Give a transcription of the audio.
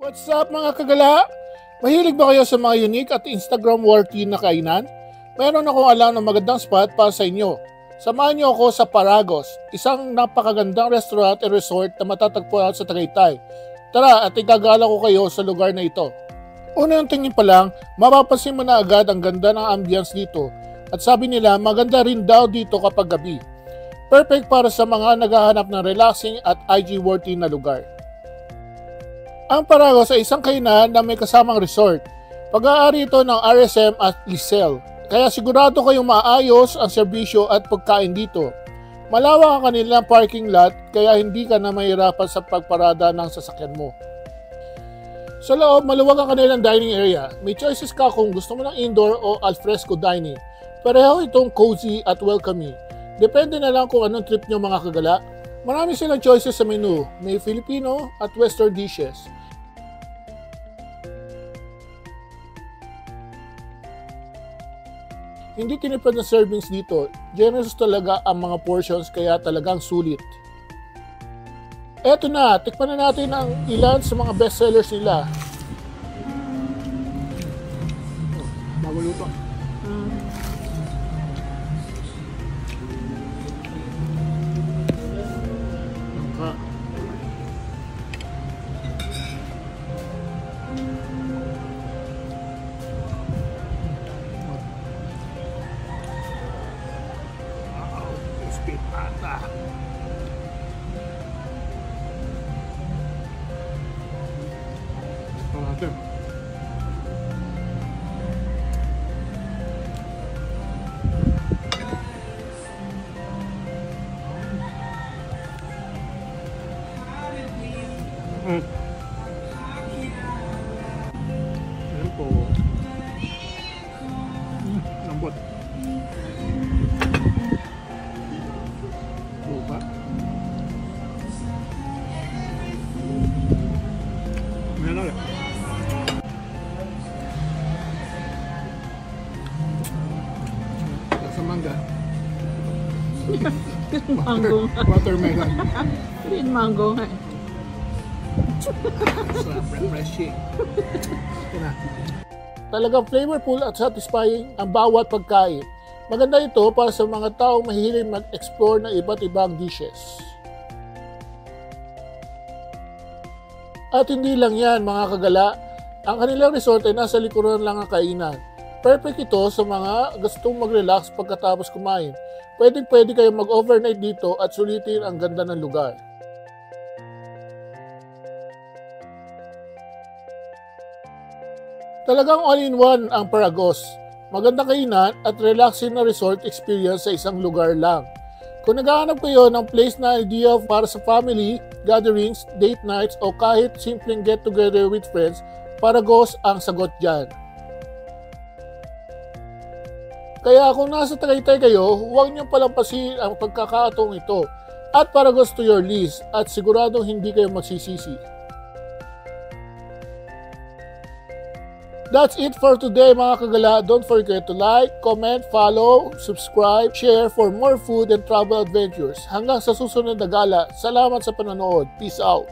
What's up mga kagala? Mahilig ba kayo sa mga unique at Instagram-worthy na kainan? Meron akong alam ng magandang spot para sa inyo. Samahan niyo ako sa Paragos, isang napakagandang restaurant at resort na matatagpuan sa Tagaytay. Tara at igagala ko kayo sa lugar na ito. Una yung tingin pa lang, mapapansin mo na agad ang ganda ng ambience dito. At sabi nila maganda rin daw dito kapag gabi. Perfect para sa mga naghahanap ng relaxing at IG-worthy na lugar. Ang Paragos ay isang kainan na may kasamang resort. Pag-aari ito ng RSM at Lisel, kaya sigurado kayong maayos ang serbisyo at pagkain dito. Malawak ang kanilang parking lot kaya hindi ka na mahirapan sa pagparada ng sasakyan mo. Sa loob, maluwag ang kanilang dining area. May choices ka kung gusto mo ng indoor o alfresco dining. Pareho itong cozy at welcoming. Depende na lang kung anong trip nyo mga kagala. Marami silang choices sa menu. May Filipino at Western dishes. Hindi tinipid na servings dito. Generous talaga ang mga portions kaya talagang sulit. Eto na, tikman na natin ang ilan sa mga best sellers nila. Bago luto. Pata. Natin. Ayan po. Lambot. Sa mangga. Mango. Watermelon. Green mango nga. Sarap, refreshing. Talagang flavorful at satisfying ang bawat pagkain. Maganda ito para sa mga taong mahilig mag-explore ng iba't ibang dishes. At hindi lang yan mga kagala, ang kanilang resort ay nasa likuran lang ang kainan. Perfect ito sa mga gustong mag-relax pagkatapos kumain. Pwede kayong mag-overnight dito at sulitin ang ganda ng lugar. Talagang all-in-one ang Paragos. Magandang kainan at relaxing na resort experience sa isang lugar lang. Kung naghahanap kayo ng place na idea para sa family, gatherings, date nights o kahit simpleng get-together with friends, Paragos ang sagot dyan. Kaya kung nasa Tagaytay kayo, huwag niyong palampasin ang pagkakataong ito at Paragos to your list at siguradong hindi kayo magsisisi. That's it for today mga kagala. Don't forget to like, comment, follow, subscribe, share for more food and travel adventures. Hanggang sa susunod na gala. Salamat sa panonood. Peace out.